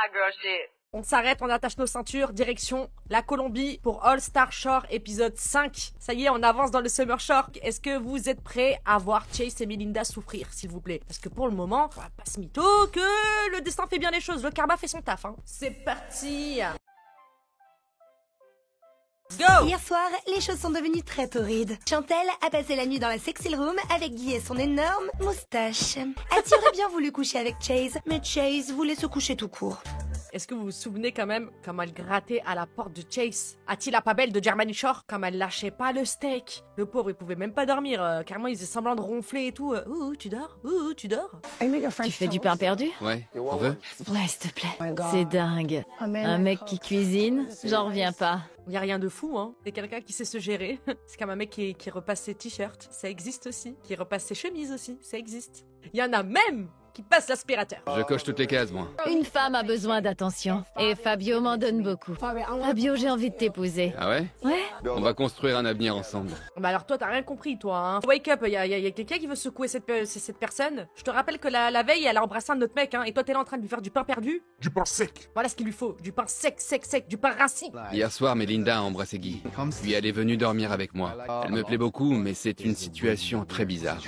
hot girl shit. On s'arrête, on attache nos ceintures, direction la Colombie pour All Star Shore épisode 5. Ça y est, on avance dans le Summer Shore. Est-ce que vous êtes prêts à voir Chase et Melinda souffrir, s'il vous plaît? Parce que pour le moment, on va pas se mytho que le destin fait bien les choses, le karma fait son taf, hein. C'est parti. Go! Hier soir, les choses sont devenues très torrides. Chantel a passé la nuit dans la sexy room avec Guy et son énorme moustache. Hattie aurait bien voulu coucher avec Chase, mais Chase voulait se coucher tout court. Est-ce que vous vous souvenez quand même comme elle grattait à la porte de Chase? A-t-il la pas belle de Germany Shore? Comme elle lâchait pas le steak. Le pauvre, il pouvait même pas dormir. Carrément, il faisait semblant de ronfler et tout. Tu dors? Tu dors? Tu fais du pain perdu? Ouais, on veut? Ouais, s'il te plaît. C'est dingue. Un mec qui cuisine, j'en reviens pas. Y a rien de fou, hein. C'est quelqu'un qui sait se gérer. C'est comme un mec qui repasse ses t-shirts. Ça existe aussi. Qui repasse ses chemises aussi. Ça existe. Y en a même qui passe l'aspirateur. Je coche toutes les cases, moi. Une femme a besoin d'attention. Et Fabio m'en donne beaucoup. Fabio, j'ai envie de t'épouser. Ah ouais? Ouais? On va construire un avenir ensemble. Bah alors toi, t'as rien compris, toi, hein. Wake up, y a quelqu'un qui veut secouer cette personne. Je te rappelle que la veille, elle a embrassé un autre mec, hein. Et toi, t'es là en train de lui faire du pain perdu. Du pain sec. Voilà ce qu'il lui faut. Du pain sec, du pain rassis. Hier soir, Melinda a embrassé Guy. Puis elle est venue dormir avec moi. Elle me plaît beaucoup, mais c'est une situation très bizarre.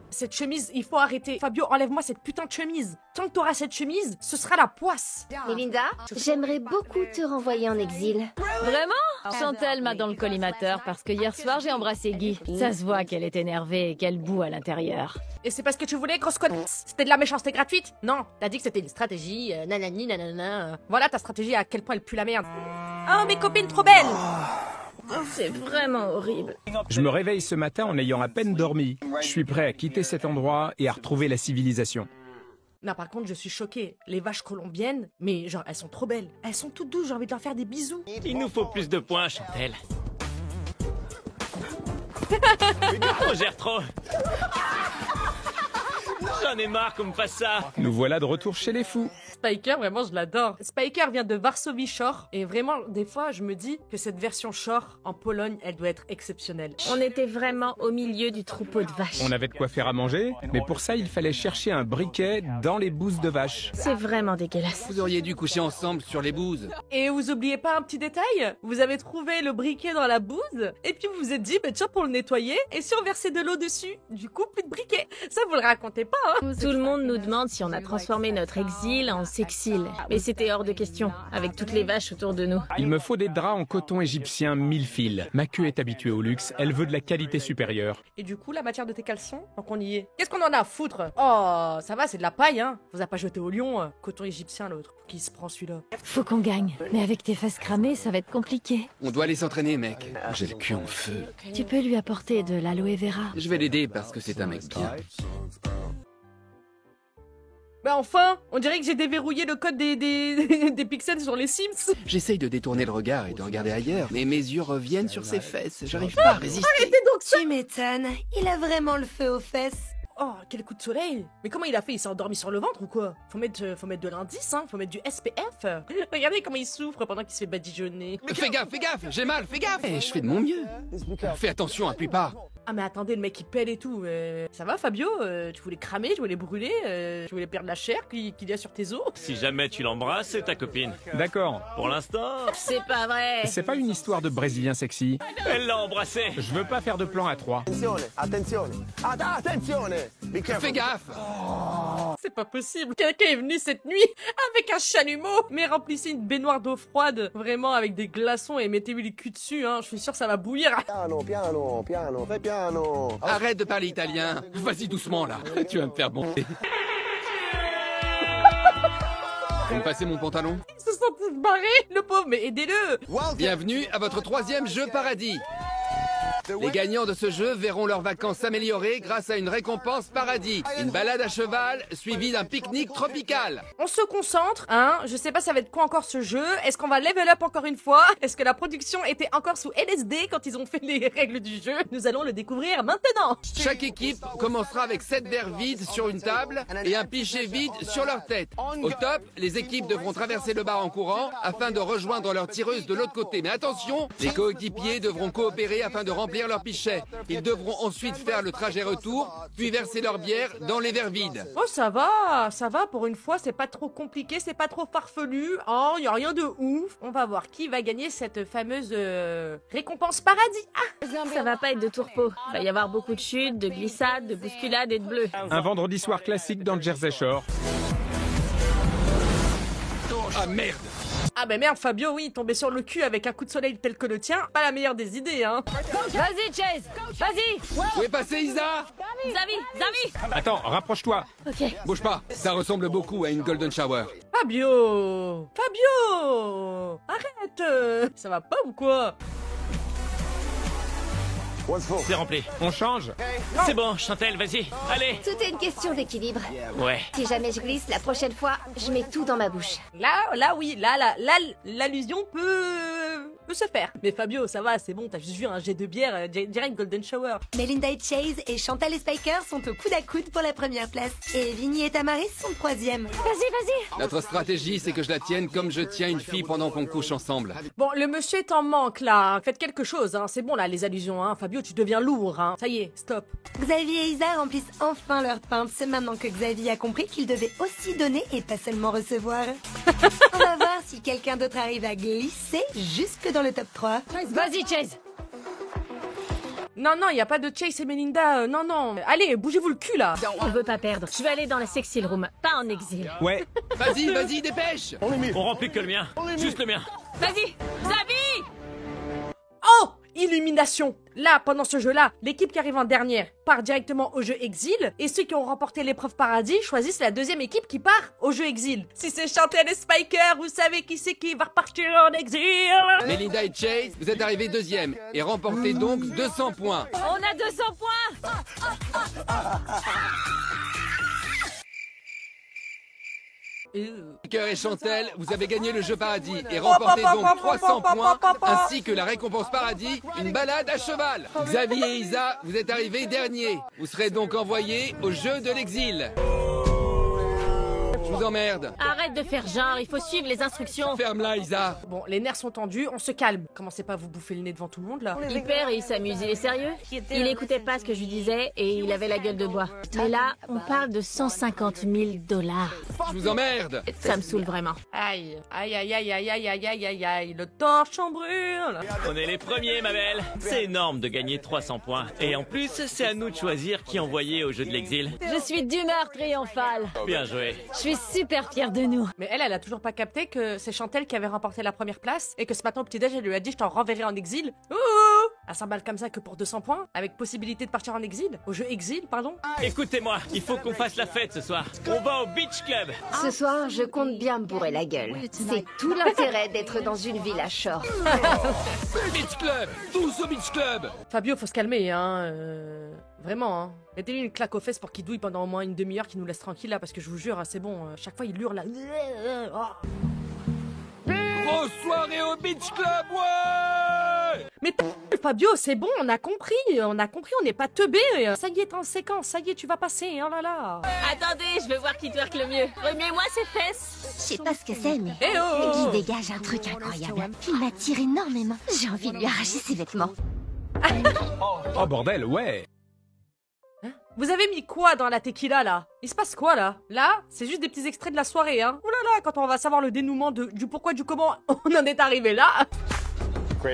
Cette chemise, il faut arrêter. Fabio, enlève-moi cette putain de chemise. Tant que t'auras cette chemise, ce sera la poisse. Melinda, j'aimerais beaucoup te renvoyer en exil. Vraiment? Chantal m'a dans le collimateur parce que hier soir, j'ai embrassé Guy. Ça se voit qu'elle est énervée et qu'elle bout à l'intérieur. Et c'est parce que tu voulais, grosse connasse. C'était de la méchanceté gratuite? Non, t'as dit que c'était une stratégie, nanani, nanana. Voilà ta stratégie, à quel point elle pue la merde. Oh, mes copines trop belles! C'est vraiment horrible. Je me réveille ce matin en ayant à peine dormi. Je suis prêt à quitter cet endroit et à retrouver la civilisation. Non, par contre, je suis choquée. Les vaches colombiennes, mais genre, elles sont trop belles. Elles sont toutes douces, j'ai envie de leur faire des bisous. Il nous faut plus de points, Chantel. On gère trop. J'en ai marre qu'on me fasse ça. Nous voilà de retour chez les fous. Spiker, vraiment, je l'adore. Spiker vient de Varsovie Shore. Et vraiment, des fois, je me dis que cette version Shore, en Pologne, elle doit être exceptionnelle. On était vraiment au milieu du troupeau de vaches. On avait de quoi faire à manger, mais pour ça, il fallait chercher un briquet dans les bouses de vache. C'est vraiment dégueulasse. Vous auriez dû coucher ensemble sur les bouses. Et vous oubliez pas un petit détail? Vous avez trouvé le briquet dans la bouse, et puis vous vous êtes dit, bah tiens, pour le nettoyer, et si on versait de l'eau dessus? Du coup, plus de briquet. Ça, vous le racontez pas, hein? Tout le monde nous demande si on a transformé notre exil en sexile. Mais c'était hors de question, avec toutes les vaches autour de nous. Il me faut des draps en coton égyptien 1000 fils. Ma queue est habituée au luxe, elle veut de la qualité supérieure. Et du coup, la matière de tes caleçons, donc on y est. Qu'est-ce qu'on en a à foutre? Oh, ça va, c'est de la paille, hein. Vous a pas jeté au lion, coton égyptien, l'autre. Qui se prend celui-là? Faut qu'on gagne. Mais avec tes fesses cramées, ça va être compliqué. On doit aller s'entraîner, mec. J'ai le cul en feu. Tu peux lui apporter de l'aloe vera. Je vais l'aider parce que c'est un mec bien. Bah enfin, on dirait que j'ai déverrouillé le code des pixels sur les Sims. J'essaye de détourner le regard et de regarder ailleurs, mais mes yeux reviennent sur ses fesses. J'arrive pas à résister. Arrêtez donc ça! Tu m'étonnes, il a vraiment le feu aux fesses. Oh, quel coup de soleil! Mais comment il a fait? Il s'est endormi sur le ventre ou quoi? Faut mettre de l'indice, hein? Faut mettre du SPF. Regardez comment il souffre pendant qu'il se fait badigeonner. Fais gaffe, j'ai mal, fais gaffe. Eh, je fais de mon mieux. Fais attention, appuie pas. Ah mais attendez, le mec il pèle et tout. Ça va Fabio? Tu voulais cramer, tu voulais brûler, tu voulais perdre la chair qu'il y a sur tes os? Si jamais tu l'embrasses, c'est ta copine. D'accord. Pour l'instant, C'est pas vrai. C'est pas une histoire de Brésilien sexy. elle l'a embrassé. Je veux pas faire de plan à 3. Attenzione, attenzione! Be careful. Fais gaffe. C'est pas possible. Quelqu'un est venu cette nuit avec un chalumeau, mais remplissez une baignoire d'eau froide, vraiment avec des glaçons et mettez-lui le cul dessus, hein. Je suis sûr que ça va bouillir. Piano, piano, piano, fais piano. Arrête de parler italien. Vas-y doucement là. Tu vas me faire monter. Vous me passez mon pantalon? Ils se sont tous barrés, le pauvre, mais aidez-le. Bienvenue à votre 3e jeu paradis. Les gagnants de ce jeu verront leurs vacances s'améliorer grâce à une récompense paradis. Une balade à cheval suivie d'un pique-nique tropical. On se concentre, hein. Je sais pas ça va être quoi encore ce jeu. Est-ce qu'on va level up encore une fois? Est-ce que la production était encore sous LSD quand ils ont fait les règles du jeu? Nous allons le découvrir maintenant. Chaque équipe commencera avec 7 verres vides sur une table et un pichet vide sur leur tête. Au top, les équipes devront traverser le bar en courant afin de rejoindre leur tireuse de l'autre côté. Mais attention, les coéquipiers devront coopérer afin de remplir servir leur pichet. Ils devront ensuite faire le trajet retour, puis verser leur bière dans les verres vides. Oh, ça va, pour une fois, c'est pas trop compliqué, c'est pas trop farfelu. Oh, y a rien de ouf. On va voir qui va gagner cette fameuse récompense paradis. Ah, Ça va pas être de tourpeau. Il va y avoir beaucoup de chutes, de glissades, de bousculades et de bleus. Un vendredi soir classique dans le Jersey Shore. Ah merde! ah bah merde, Fabio, oui, tomber sur le cul avec un coup de soleil tel que le tien, pas la meilleure des idées, hein. Vas-y, Chase. Vas-y. Où est passé Isa? Zavi. Attends, rapproche-toi. Ok. Bouge pas, ça ressemble beaucoup à une golden shower. Fabio, arrête, ça va pas ou quoi? What's for? C'est rempli. On change? C'est bon, Chantel, vas-y. Allez. Tout est une question d'équilibre. Ouais. Si jamais je glisse, la prochaine fois, je mets tout dans ma bouche. Là, oui, l'allusion peut se faire. Mais Fabio, ça va, c'est bon, t'as juste vu un jet de bière, direct golden shower. Melinda et Chase et Chantal et Spiker sont au coude à coude pour la première place. Et Vinny et Tamaris sont troisième. Vas-y. Notre stratégie, c'est que je la tienne comme je tiens une fille pendant qu'on couche ensemble. Bon, le monsieur est en manque, là. Faites quelque chose, hein. C'est bon, là, les allusions, hein. Fabio, tu deviens lourd, hein. Ça y est, stop. Xavier et Isa remplissent enfin leur pinte. C'est maintenant que Xavier a compris qu'il devait aussi donner et pas seulement recevoir. On va voir si quelqu'un d'autre arrive à glisser jusque dans le top 3. Vas-y, Chase. Non, y a pas de Chase et Melinda, non. Allez, bougez-vous le cul, là. On veut pas perdre. Je vais aller dans la sexy room, pas en exil. Ouais. Vas-y, dépêche! On remplit que le mien. Juste le mien. Vas-y, Zavi. Oh! Illumination. Là, pendant ce jeu-là, l'équipe qui arrive en dernière part directement au jeu Exil, et ceux qui ont remporté l'épreuve Paradis choisissent la deuxième équipe qui part au jeu Exil. Si c'est Chantel et Spiker, vous savez qui c'est qui va repartir en exil. Melinda et Chase, vous êtes arrivés deuxième et remportez donc 200 points. On a 200 points. Spiker et Chantel, vous avez gagné le jeu Paradis et remportez donc 300 points ainsi que la récompense Paradis, une balade à cheval. Xavier et Isa, vous êtes arrivés derniers. Vous serez donc envoyés au jeu de l'exil. Je vous emmerde. Arrête de faire genre, il faut suivre les instructions. Ferme-la, Isa. Bon, les nerfs sont tendus, on se calme. Commencez pas à vous bouffer le nez devant tout le monde, là. Il perd et il s'amuse, il est sérieux? Il écoutait pas ce que je lui disais et il avait la gueule de bois. Mais là, on parle de 150 000 $. Je vous emmerde. Ça me saoule vraiment. Aïe, le torchon brûle. On est les premiers, ma belle. C'est énorme de gagner 300 points. Et en plus, c'est à nous de choisir qui envoyer au jeu de l'exil. Je suis d'humeur triomphale. Bien joué. Je suis super fière de nous. Mais elle a toujours pas capté que c'est Chantel qui avait remporté la première place et que ce matin au petit-déj, elle lui a dit je t'en renverrai en exil. Ouh, elle s'emballe comme ça que pour 200 points, avec possibilité de partir en exil, au jeu exil, pardon. Écoutez-moi, il faut qu'on fasse la fête ce soir. On va au Beach Club. Ce soir, je compte bien me bourrer la gueule. C'est tout l'intérêt d'être dans une ville à shore. Beach Club. Tous au Beach Club. Fabio, faut se calmer, hein. Vraiment, hein. Mettez-lui une claque aux fesses pour qu'il douille pendant au moins une demi-heure, qu'il nous laisse tranquille là, parce que je vous jure, hein, c'est bon. Chaque fois, il hurle là. Oh. Grosse soirée au Beach Club, ouais. Mais Fabio, c'est bon, on a compris, on n'est pas teubé. Ça y est, t'es en séquence, ça y est, tu vas passer, oh là là. Attendez, je veux voir qui twerk le mieux. Remuez-moi ses fesses. Je sais pas ce que c'est, mais Eh oh. il dégage un truc incroyable. Il m'attire énormément. J'ai envie de lui arracher ses vêtements. Oh bordel, ouais. Vous avez mis quoi dans la tequila là? Il se passe quoi là? Là, c'est juste des petits extraits de la soirée, hein. Ouh là là, quand on va savoir le dénouement du pourquoi, du comment on en est arrivé là.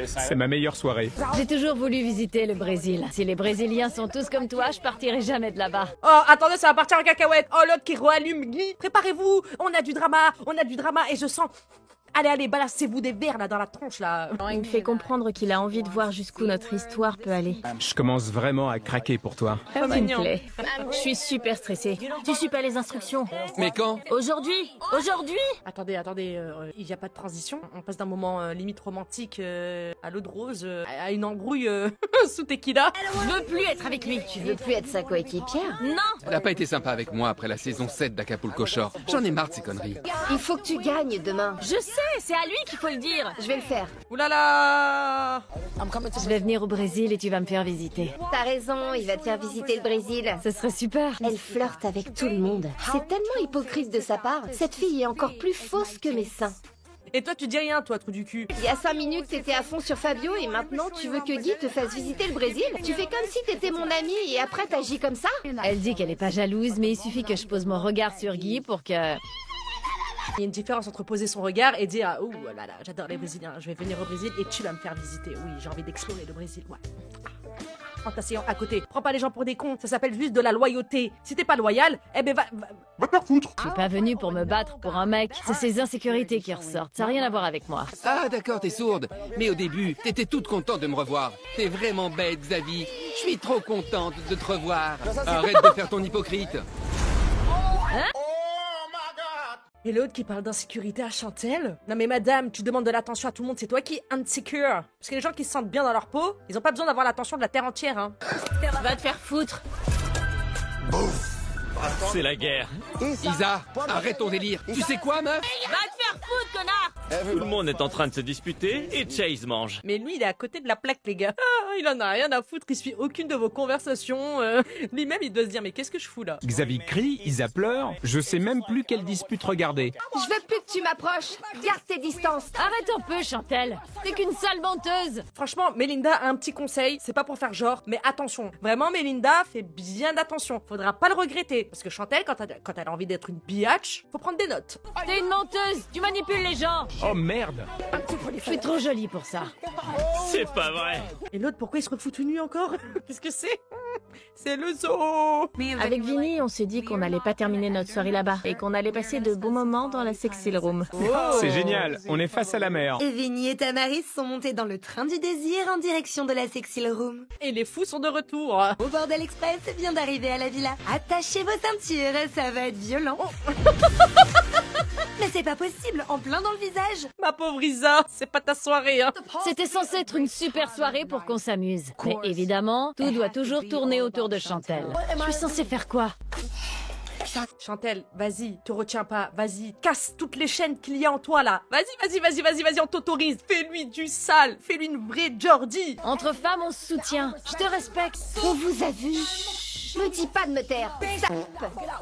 C'est ma meilleure soirée. J'ai toujours voulu visiter le Brésil. Si les Brésiliens sont tous comme toi, je partirai jamais de là-bas. Oh, attendez, ça va partir en cacahuète. Oh, l'autre qui rallume. Préparez-vous, on a du drama et je sens... Allez, balancez-vous des verres là dans la tronche là. Il me fait comprendre qu'il a envie de voir jusqu'où notre histoire peut aller. Je commence vraiment à craquer pour toi. Tu me mignon. plais. Je suis super stressée. Tu suis pas les instructions. Mais quand? Aujourd'hui. Attendez, il n'y a pas de transition. On passe d'un moment limite romantique à l'eau de rose à une embrouille sous tequila. Je veux plus être avec lui. Tu veux plus être sa coéquipière? Non. Elle a pas été sympa avec moi après la saison 7 d'Acapulco Shore. J'en ai marre de ces conneries. Il faut que tu gagnes demain. Je sais, c'est à lui qu'il faut le dire. Je vais le faire. Ouh là là. Je vais venir au Brésil et tu vas me faire visiter. T'as raison, il va te faire visiter le Brésil. Ce serait super. Elle flirte avec tout le monde. C'est tellement hypocrite de sa part. Cette fille est encore plus fausse que mes seins. Et toi, tu dis rien, toi, trou du cul. Il y a 5 minutes, t'étais à fond sur Fabio et maintenant tu veux que Guy te fasse visiter le Brésil? Tu fais comme si t'étais mon ami et après t'agis comme ça? Elle dit qu'elle est pas jalouse, mais il suffit que je pose mon regard sur Guy pour que... Il y a une différence entre poser son regard et dire ouh là là, j'adore les Brésiliens, je vais venir au Brésil et tu vas me faire visiter. Oui, j'ai envie d'explorer le Brésil, ouais. En t'asseyant à côté. Prends pas les gens pour des cons, ça s'appelle juste de la loyauté. Si t'es pas loyal, eh ben va te faire foutre. Je suis pas venue pour me battre pour un mec, c'est ses insécurités qui ressortent, ça n'a rien à voir avec moi. Ah d'accord, t'es sourde. Mais au début, t'étais toute contente de me revoir. T'es vraiment bête, Xavier. Je suis trop contente de te revoir. Arrête de faire ton hypocrite. Et l'autre qui parle d'insécurité à Chantel? Non mais madame, tu demandes de l'attention à tout le monde, c'est toi qui es insecure. Parce que les gens qui se sentent bien dans leur peau, ils ont pas besoin d'avoir l'attention de la terre entière, hein. Va te faire foutre. C'est la guerre. Isa, arrête ton délire. Tu sais quoi, meuf? Va te faire foutre, connard! Tout le monde est en train de se disputer et Chase mange. Mais lui, il est à côté de la plaque, les gars. Ah, il en a rien à foutre, il suit aucune de vos conversations. Lui-même, il doit se dire, mais qu'est-ce que je fous là? Xavier crie, Isa pleure. Je sais même plus quelle dispute regarder. Je veux plus que tu m'approches. Garde tes distances. Arrête un peu, Chantel. T'es qu'une sale menteuse. Franchement, Melinda a un petit conseil, c'est pas pour faire genre, mais attention. Vraiment, Melinda, fais bien attention. Faudra pas le regretter. Parce que Chantel, quand elle a envie d'être une biatch, faut prendre des notes. T'es une menteuse. Tu manipules les gens. Oh merde! Je suis trop jolie pour ça. C'est pas vrai. Et l'autre, pourquoi il se refout tout nu encore? Qu'est-ce que c'est? C'est le zoo! Avec Vinny, on s'est dit qu'on n'allait pas terminer notre soirée là-bas et qu'on allait passer de bons moments dans la sexy room. C'est génial, on est face à la mer. Et Vinny et Tamaris sont montés dans le train du désir en direction de la sexy room. Et les fous sont de retour. Au Bordel Express vient d'arriver à la villa. Attachez vos ceintures, ça va être violent. Mais c'est pas possible, en plein dans le visage. Ma pauvre Isa, c'est pas ta soirée, hein. C'était censé être une super soirée pour qu'on s'amuse. Mais évidemment, tout doit toujours tourner autour de Chantel. Je suis censée faire quoi? Chantel, vas-y, te retiens pas, vas-y, casse toutes les chaînes qu'il y a en toi là. Vas-y, on t'autorise. Fais-lui du sale, fais-lui une vraie Jordi. Entre femmes, on se soutient. Je te respecte. On vous a vu. Me dis pas de me taire. Ça...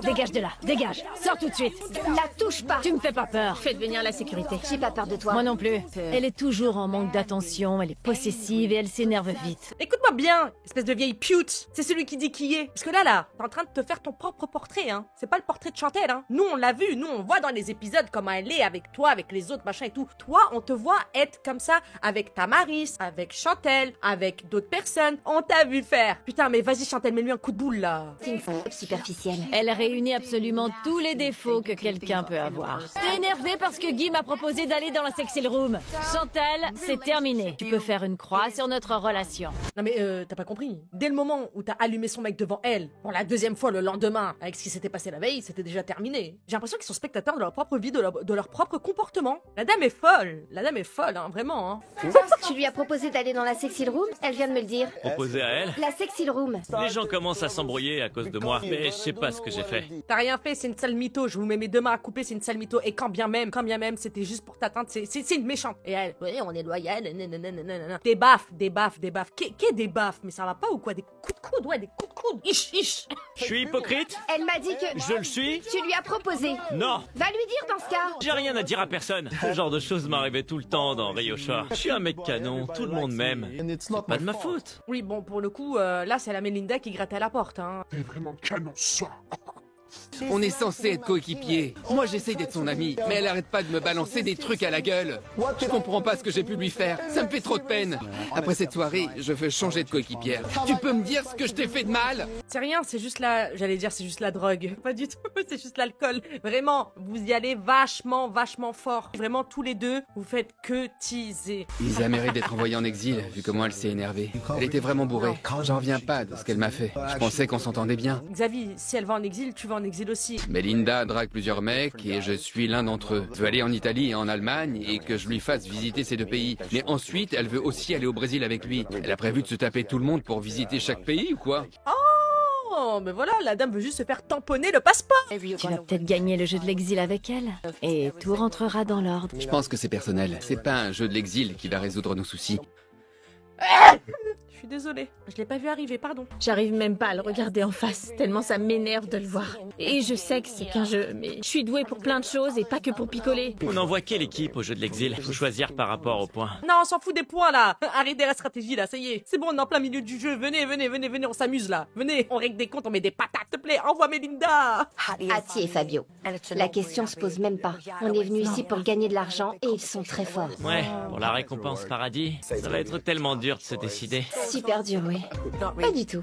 Dégage de là, dégage. Sors tout de suite. La touche pas. Tu me fais pas peur. Fais devenir la sécurité. J'ai pas peur de toi. Moi non plus. Elle est toujours en manque d'attention, elle est possessive et elle s'énerve vite. Écoute-moi bien, espèce de vieille pute. C'est celui qui dit qui est. Parce que là, t'es en train de te faire ton propre portrait, hein. C'est pas le portrait de Chantel, hein. Nous, on l'a vu, nous, on voit dans les épisodes comment elle est avec toi, avec les autres, machin et tout. Toi, on te voit être comme ça avec Tamaris, avec Chantel, avec d'autres personnes. On t'a vu faire. Putain, mais vas-y, Chantel, mets-lui un coup de boule, là. C'est une superficielle. Elle réunit absolument tous les défauts que quelqu'un peut avoir. T'es énervée parce que Guy m'a proposé d'aller dans la sexy room. Chantel, c'est terminé. Tu peux faire une croix sur notre relation. Non mais t'as pas compris. Dès le moment où t'as allumé son mec devant elle, pour la deuxième fois le lendemain, avec ce qui s'était passé la veille, c'était déjà terminé. J'ai l'impression qu'ils sont spectateurs de leur propre vie, de leur propre comportement. La dame est folle. La dame est folle, hein, vraiment. Hein. Tu lui as proposé d'aller dans la sexy room? Elle vient de me le dire. Proposé à elle? La sexy room. Les gens commencent à s'embrouiller à cause de moi, mais je sais pas ce que j'ai fait. T'as rien fait, c'est une sale mytho. Je vous mets mes deux mains à couper, c'est une sale mytho. Et quand bien même, c'était juste pour t'atteindre, c'est une méchante. Et elle, oui, on est loyal, nanana. Des baffes. Qu'est des baffes? Mais ça va pas ou quoi? Des coups de coude, ouais, des coups de coude. Ich. Je suis hypocrite? Elle m'a dit que... Je le suis? Tu lui as proposé. Non. Va lui dire dans ce cas. J'ai rien à dire à personne. Ce genre de choses m'arrivait tout le temps dans Rio Shore. Je suis un mec canon, tout le monde m'aime. C'est pas de ma faute. Oui, bon, pour le coup, là, c'est la Melinda qui grattait à la porte, hein. T'es vraiment canon, ça. On est censé être coéquipiers. Moi, j'essaye d'être son ami, mais elle arrête pas de me balancer des trucs à la gueule. Je comprends pas ce que j'ai pu lui faire. Ça me fait trop de peine. Après cette soirée, je veux changer de coéquipière. Tu peux me dire ce que je t'ai fait de mal? C'est rien, c'est juste j'allais dire c'est juste la drogue. Pas du tout, c'est juste l'alcool. Vraiment, vous y allez vachement fort. Vraiment, tous les deux, vous faites que teaser. Isa mérite d'être envoyée en exil, vu comment elle s'est énervée. Elle était vraiment bourrée. J'en reviens pas de ce qu'elle m'a fait. Je pensais qu'on s'entendait bien. Xavier, si elle va en exil, tu vas en exil aussi. Melinda drague plusieurs mecs et je suis l'un d'entre eux. Elle veut aller en Italie et en Allemagne et que je lui fasse visiter ces deux pays. Mais ensuite, elle veut aussi aller au Brésil avec lui. Elle a prévu de se taper tout le monde pour visiter chaque pays ou quoi? Oh, mais voilà, la dame veut juste se faire tamponner le passeport. Tu vas peut-être gagner le jeu de l'exil avec elle. Et tout rentrera dans l'ordre. Je pense que c'est personnel. C'est pas un jeu de l'exil qui va résoudre nos soucis. Je suis désolée. Je l'ai pas vu arriver, pardon. J'arrive même pas à le regarder en face, tellement ça m'énerve de le voir. Et je sais que c'est qu'un jeu, mais je suis douée pour plein de choses et pas que pour picoler. On envoie quelle équipe au jeu de l'exil? Faut choisir par rapport aux points. Non, on s'en fout des points là. Arrêtez la stratégie là, ça y est. C'est bon, on est en plein milieu du jeu. Venez, on s'amuse là. Venez, on règle des comptes, on met des patates, s'il te plaît. Envoie Melinda. Hattie et Fabio. La question se pose même pas. On est venu ici pour gagner de l'argent et ils sont très forts. Ouais, pour la récompense paradis, ça va être tellement dur de se décider. Super dur, oui. Pas du tout.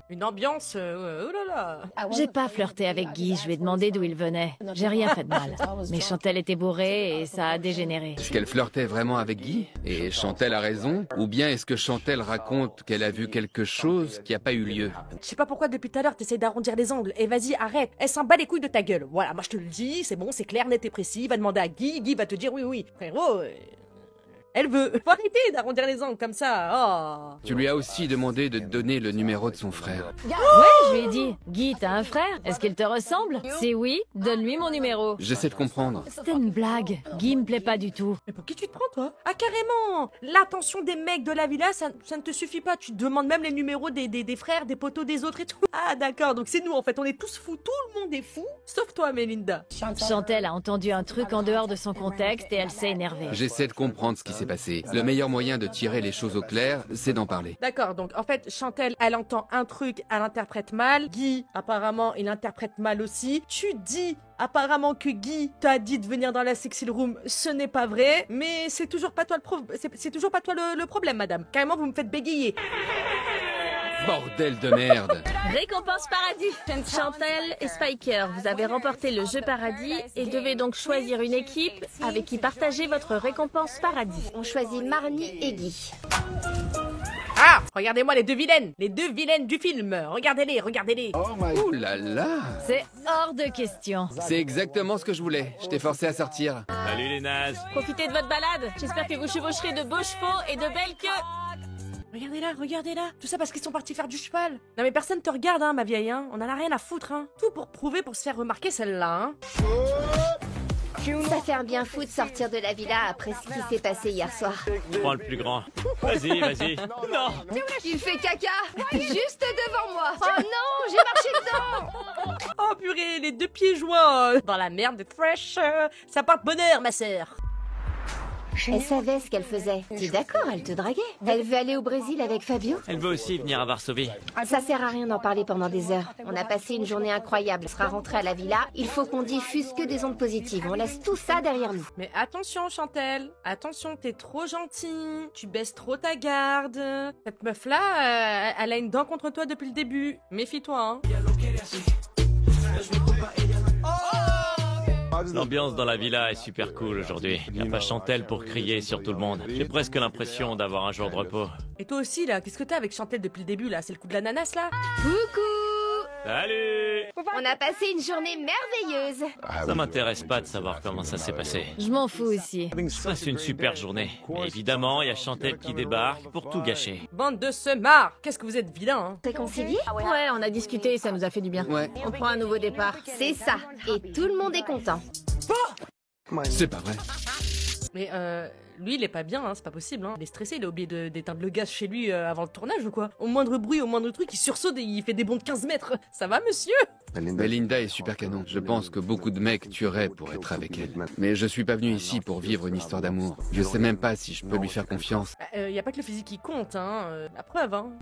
Une ambiance, oh là là. J'ai pas flirté avec Guy, je lui ai demandé d'où il venait. J'ai rien fait de mal. Mais Chantel était bourrée et ça a dégénéré. Est-ce qu'elle flirtait vraiment avec Guy? Et Chantel a raison? Ou bien est-ce que Chantel raconte qu'elle a vu quelque chose qui a pas eu lieu? Je sais pas pourquoi depuis tout à l'heure t'essayes d'arrondir les angles. Et vas-y, arrête. Elle s'en bat les couilles de ta gueule. Voilà, moi je te le dis, c'est bon, c'est clair, net et précis. Va demander à Guy, Guy va te dire oui. Frérot, elle veut. Faut arrêter d'arrondir les angles comme ça. Oh. Tu lui as aussi demandé de donner le numéro de son frère. Ouais, je lui ai dit, Guy, t'as un frère? Est-ce qu'il te ressemble? Si oui, donne-lui mon numéro. J'essaie de comprendre. C'était une blague. Guy me plaît pas du tout. Mais pour qui tu te prends, toi? Ah, carrément. L'attention des mecs de la villa, ça ne te suffit pas. Tu demandes même les numéros des frères, des potos des autres et tout. Ah, d'accord. Donc c'est nous, en fait. On est tous fous. Tout le monde est fou. Sauf toi, Melinda. Chantel a entendu un truc en dehors de son contexte et elle s'est énervée. J'essaie de comprendre ce qui s'est passé. Le meilleur moyen de tirer les choses au clair, c'est d'en parler. D'accord, donc en fait, Chantel, elle entend un truc, elle interprète mal. Guy, apparemment, il interprète mal aussi. Tu dis apparemment que Guy t'a dit de venir dans la sexy room. Ce n'est pas vrai, mais c'est toujours pas toi c'est toujours pas toi le problème, madame. Carrément, vous me faites bégayer. Bordel de merde. Récompense paradis. Chantel et Spiker, vous avez remporté le jeu paradis et devez donc choisir une équipe avec qui partager votre récompense paradis. On choisit Marnie et Guy. Ah, regardez-moi les deux vilaines du film. Regardez-les. Ouh là là. C'est hors de question. C'est exactement ce que je voulais. Je t'ai forcé à sortir. Salut les nazes. Profitez de votre balade. J'espère que vous chevaucherez de beaux chevaux et de belles queues. Regardez-la. Tout ça parce qu'ils sont partis faire du cheval. Non mais personne te regarde, hein, ma vieille, hein. On en a rien à foutre, hein. Tout pour prouver, pour se faire remarquer celle-là, hein. Ça fait un bien fou de sortir de la villa après ce qui s'est passé hier soir. Prends le plus grand. Vas-y. Non. Il fait caca juste devant moi. Oh non, j'ai marché dedans. Oh purée, les deux pieds joints dans la merde de Fresh. Ça porte bonheur, ma sœur. Elle savait ce qu'elle faisait. T'es d'accord, elle te draguait. Elle veut aller au Brésil avec Fabio. Elle veut aussi venir à Varsovie. Ça sert à rien d'en parler pendant des heures. On a passé une journée incroyable. On sera rentré à la villa. Il faut qu'on diffuse que des ondes positives. On laisse tout ça derrière nous. Mais attention, Chantel. Attention, t'es trop gentille. Tu baisses trop ta garde. Cette meuf-là, elle a une dent contre toi depuis le début. Méfie-toi, hein. L'ambiance dans la villa est super cool aujourd'hui. Y a pas Chantel pour crier sur tout le monde. J'ai presque l'impression d'avoir un jour de repos. Et toi aussi, là, qu'est-ce que t'as avec Chantel depuis le début, là? C'est le coup de l'ananas, là? Coucou! Salut! On a passé une journée merveilleuse. Ça m'intéresse pas de savoir comment ça s'est passé. Je m'en fous aussi. Je passe une super journée. Mais évidemment, il y a Chantel qui débarque pour tout gâcher. Bande de semards! Qu'est-ce que vous êtes vilains, hein? Réconcilié? Ouais, on a discuté et ça nous a fait du bien. Ouais. On prend un nouveau départ. C'est ça. Et tout le monde est content. C'est pas vrai. Mais lui, il est pas bien, hein, c'est pas possible. Hein. Il est stressé, il a oublié d'éteindre le gaz chez lui avant le tournage ou quoi? Au moindre bruit, au moindre truc, il sursaute et il fait des bonds de 15 mètres. Ça va, monsieur? Melinda est super canon. Je pense que beaucoup de mecs tueraient pour être avec elle. Mais je suis pas venu ici pour vivre une histoire d'amour. Je sais même pas si je peux lui faire confiance. Y a pas que le physique qui compte, hein. La preuve, hein.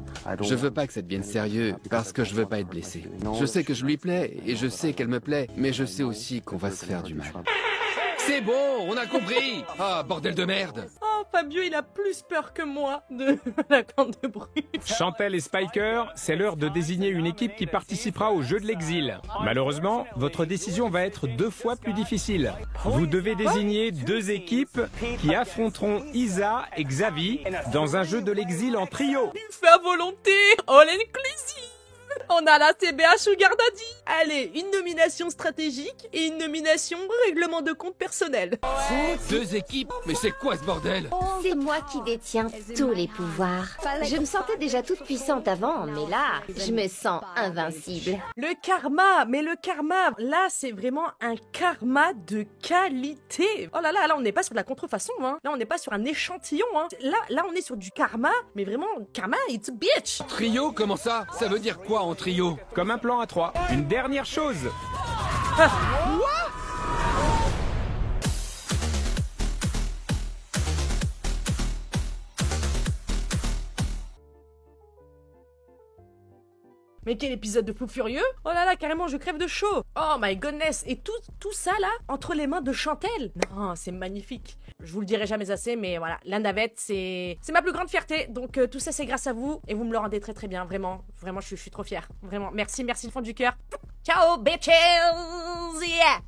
Je veux pas que ça devienne sérieux parce que je veux pas être blessé. Je sais que je lui plais et je sais qu'elle me plaît, mais je sais aussi qu'on va se faire du mal. C'est bon, on a compris. Ah, bordel de merde. Oh, Fabio, il a plus peur que moi de la corne de brut. Chantel et Spiker, c'est l'heure de désigner une équipe qui participera au jeu de l'exil. Malheureusement, votre décision va être 2 fois plus difficile. Vous devez désigner 2 équipes qui affronteront Isa et Xavi dans un jeu de l'exil en trio. Il fait à volonté. All inclusive. On a la CBA Sugar Daddy. Allez, une nomination stratégique et une nomination règlement de compte personnel. 2 équipes? Mais c'est quoi ce bordel? C'est moi qui détiens tous les pouvoirs. Je me sentais déjà toute puissante avant, mais là, je me sens invincible. Le karma, mais le karma, là c'est vraiment un karma de qualité. Oh là là, là on n'est pas sur de la contrefaçon, hein. Là on n'est pas sur un échantillon, hein. Là on est sur du karma, mais vraiment, karma, it's a bitch. Trio, comment ça? Ça veut dire quoi en trio? Comme un plan à 3. Une dernière chose. Mais quel épisode de fou furieux! Oh là là, carrément, je crève de chaud! Oh my goodness! Et tout ça là, entre les mains de Chantel! Non, c'est magnifique! Je vous le dirai jamais assez, mais voilà, la navette, c'est ma plus grande fierté. Donc tout ça, c'est grâce à vous, et vous me le rendez très très bien, vraiment. Vraiment, je suis trop fière. Vraiment, merci du fond du cœur. Ciao, bitches! Yeah!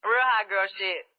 Real hot girl shit.